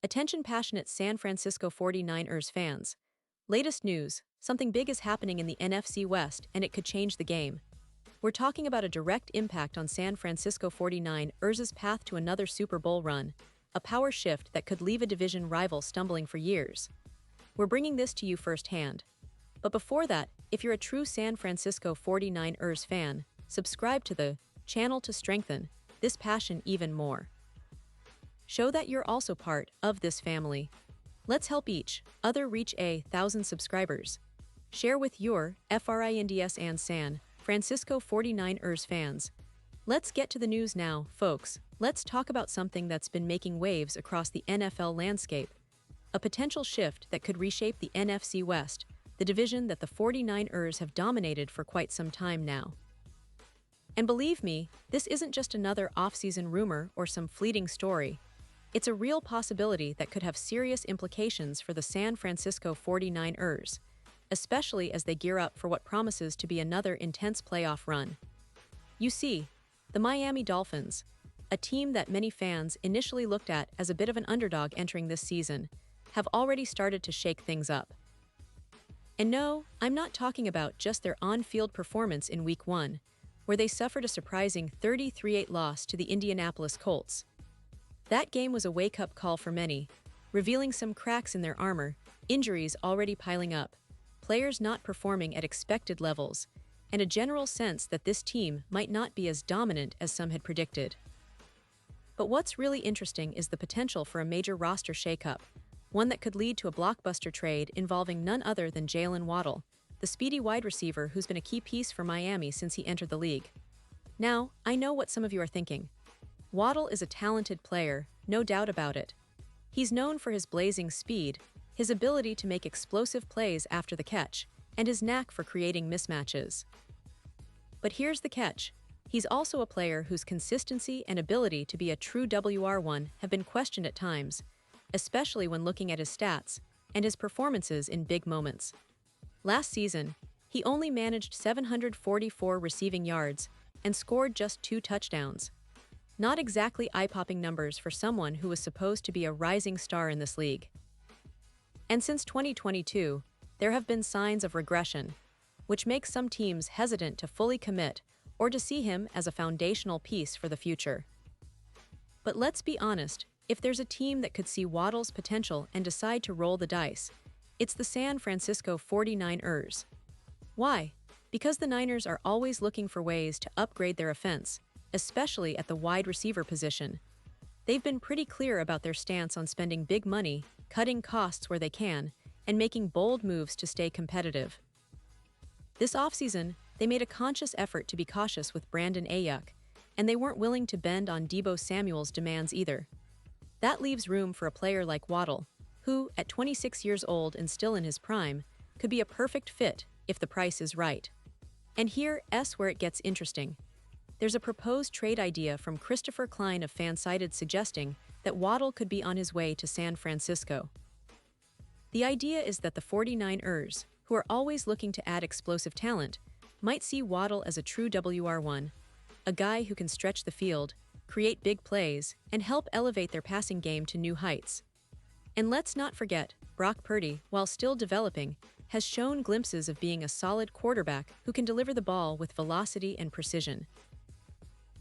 Attention passionate San Francisco 49ers fans. Latest news, something big is happening in the NFC West and it could change the game. We're talking about a direct impact on San Francisco 49ers' path to another Super Bowl run, a power shift that could leave a division rival stumbling for years. We're bringing this to you firsthand. But before that, if you're a true San Francisco 49ers fan, subscribe to the channel to strengthen this passion even more. Show that you're also part of this family. Let's help each other reach 1,000 subscribers. Share with your friends and San Francisco 49ers fans. Let's get to the news now, folks. Let's talk about something that's been making waves across the NFL landscape. A potential shift that could reshape the NFC West, the division that the 49ers have dominated for quite some time now. And believe me, this isn't just another off-season rumor or some fleeting story. It's a real possibility that could have serious implications for the San Francisco 49ers, especially as they gear up for what promises to be another intense playoff run. You see, the Miami Dolphins, a team that many fans initially looked at as a bit of an underdog entering this season, have already started to shake things up. And no, I'm not talking about just their on-field performance in Week 1, where they suffered a surprising 33-8 loss to the Indianapolis Colts. That game was a wake-up call for many, revealing some cracks in their armor, injuries already piling up, players not performing at expected levels, and a general sense that this team might not be as dominant as some had predicted. But what's really interesting is the potential for a major roster shakeup, one that could lead to a blockbuster trade involving none other than Jaylen Waddle, the speedy wide receiver who's been a key piece for Miami since he entered the league. Now, I know what some of you are thinking. Waddle is a talented player, no doubt about it. He's known for his blazing speed, his ability to make explosive plays after the catch, and his knack for creating mismatches. But here's the catch. He's also a player whose consistency and ability to be a true WR1 have been questioned at times, especially when looking at his stats and his performances in big moments. Last season, he only managed 744 receiving yards and scored just 2 touchdowns. Not exactly eye-popping numbers for someone who was supposed to be a rising star in this league. And since 2022, there have been signs of regression, which makes some teams hesitant to fully commit or to see him as a foundational piece for the future. But let's be honest, if there's a team that could see Waddle's potential and decide to roll the dice, it's the San Francisco 49ers. Why? Because the Niners are always looking for ways to upgrade their offense, especially at the wide receiver position. They've been pretty clear about their stance on spending big money, cutting costs where they can, and making bold moves to stay competitive. This offseason, they made a conscious effort to be cautious with Brandon Ayuk, and they weren't willing to bend on Deebo Samuel's demands either. That leaves room for a player like Waddle, who, at 26 years old and still in his prime, could be a perfect fit if the price is right. And here's where it gets interesting. There's a proposed trade idea from Christopher Klein of Fansided suggesting that Waddle could be on his way to San Francisco. The idea is that the 49ers, who are always looking to add explosive talent, might see Waddle as a true WR1, a guy who can stretch the field, create big plays, and help elevate their passing game to new heights. And let's not forget, Brock Purdy, while still developing, has shown glimpses of being a solid quarterback who can deliver the ball with velocity and precision.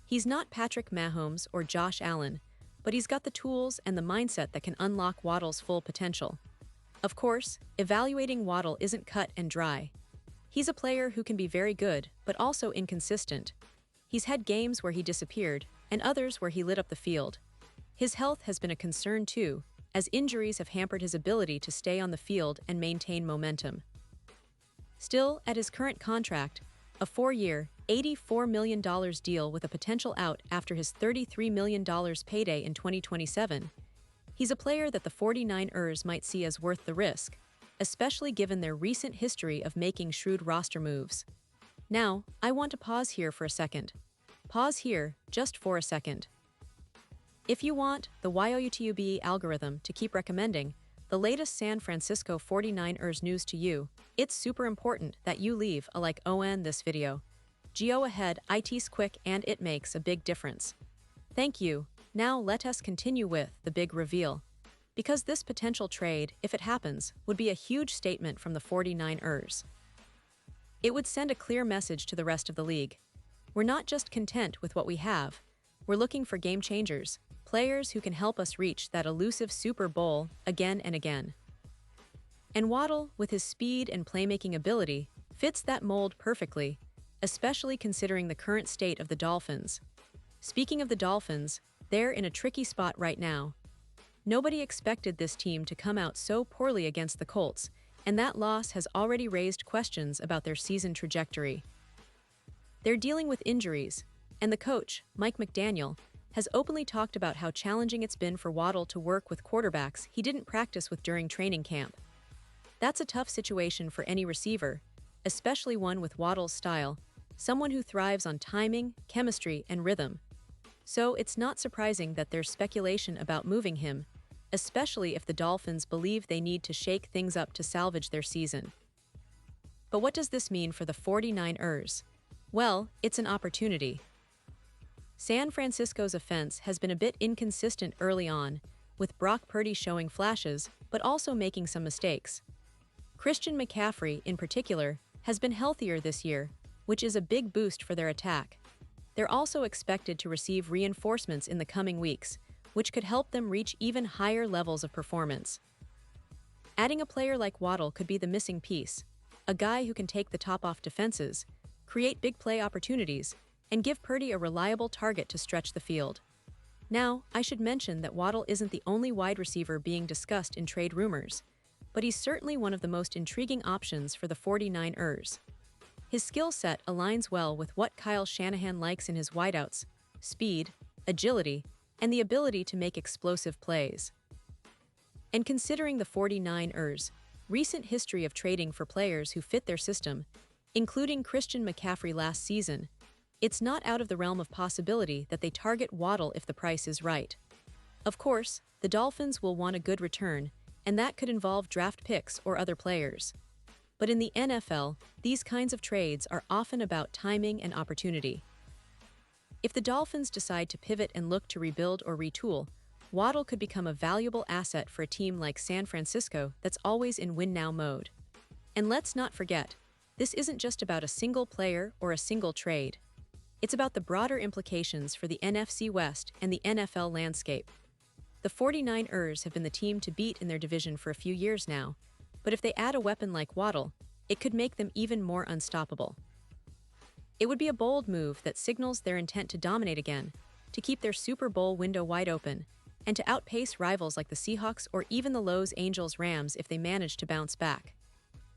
He's not Patrick Mahomes or Josh Allen, but he's got the tools and the mindset that can unlock Waddle's full potential. Of course, evaluating Waddle isn't cut and dry. He's a player who can be very good, but also inconsistent. He's had games where he disappeared, and others where he lit up the field. His health has been a concern too, as injuries have hampered his ability to stay on the field and maintain momentum. Still, at his current contract, a 4-year, $84 million deal with a potential out after his $33 million payday in 2027, he's a player that the 49ers might see as worth the risk, especially given their recent history of making shrewd roster moves. Now, I want to pause here for a second. Pause here, just for a second. If you want the YouTube algorithm to keep recommending the latest San Francisco 49ers news to you, it's super important that you leave a like on this video. Go ahead, it's quick and it makes a big difference. Thank you. Now let us continue with the big reveal. because this potential trade, if it happens, would be a huge statement from the 49ers. It would send a clear message to the rest of the league. We're not just content with what we have, we're looking for game changers, players who can help us reach that elusive Super Bowl again and again. And Waddle, with his speed and playmaking ability, fits that mold perfectly, especially considering the current state of the Dolphins. Speaking of the Dolphins, they're in a tricky spot right now. Nobody expected this team to come out so poorly against the Colts, and that loss has already raised questions about their season trajectory. They're dealing with injuries, and the coach, Mike McDaniel, has openly talked about how challenging it's been for Waddle to work with quarterbacks he didn't practice with during training camp. That's a tough situation for any receiver, especially one with Waddle's style, someone who thrives on timing, chemistry, and rhythm. So it's not surprising that there's speculation about moving him, especially if the Dolphins believe they need to shake things up to salvage their season. But what does this mean for the 49ers? Well, it's an opportunity. San Francisco's offense has been a bit inconsistent early on, with Brock Purdy showing flashes, but also making some mistakes. Christian McCaffrey, in particular, has been healthier this year, which is a big boost for their attack. They're also expected to receive reinforcements in the coming weeks, which could help them reach even higher levels of performance. Adding a player like Waddle could be the missing piece, a guy who can take the top off defenses, create big play opportunities, and give Purdy a reliable target to stretch the field. Now, I should mention that Waddle isn't the only wide receiver being discussed in trade rumors, but he's certainly one of the most intriguing options for the 49ers. His skill set aligns well with what Kyle Shanahan likes in his wideouts: speed, agility, and the ability to make explosive plays. And considering the 49ers' recent history of trading for players who fit their system, including Christian McCaffrey last season, it's not out of the realm of possibility that they target Waddle if the price is right. Of course, the Dolphins will want a good return, and that could involve draft picks or other players. But in the NFL, these kinds of trades are often about timing and opportunity. If the Dolphins decide to pivot and look to rebuild or retool, Waddle could become a valuable asset for a team like San Francisco that's always in win-now mode. And let's not forget, this isn't just about a single player or a single trade. It's about the broader implications for the NFC West and the NFL landscape. The 49ers have been the team to beat in their division for a few years now, but if they add a weapon like Waddle, it could make them even more unstoppable. It would be a bold move that signals their intent to dominate again, to keep their Super Bowl window wide open, and to outpace rivals like the Seahawks or even the Los Angeles Rams if they manage to bounce back.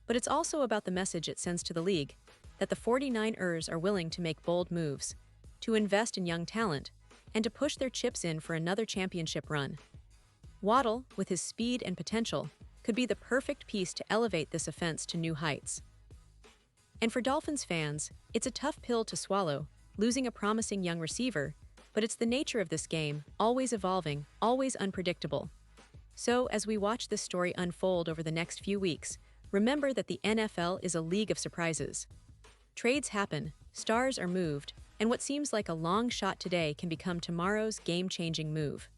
But it's also about the message it sends to the league, that the 49ers are willing to make bold moves, to invest in young talent, and to push their chips in for another championship run. Waddle, with his speed and potential, could be the perfect piece to elevate this offense to new heights. And for Dolphins fans, it's a tough pill to swallow, losing a promising young receiver, but it's the nature of this game, always evolving, always unpredictable. So, as we watch this story unfold over the next few weeks, remember that the NFL is a league of surprises. Trades happen, stars are moved, and what seems like a long shot today can become tomorrow's game-changing move.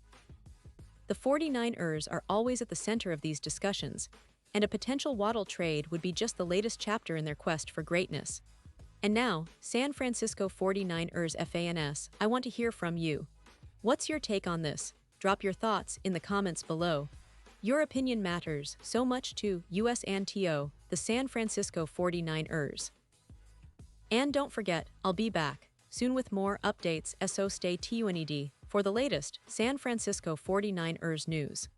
The 49ers are always at the center of these discussions, and a potential Waddle trade would be just the latest chapter in their quest for greatness. And now, San Francisco 49ers fans, I want to hear from you. What's your take on this? Drop your thoughts in the comments below. Your opinion matters so much to us and the San Francisco 49ers. And don't forget, I'll be back soon with more updates, so stay tuned for the latest San Francisco 49ers news.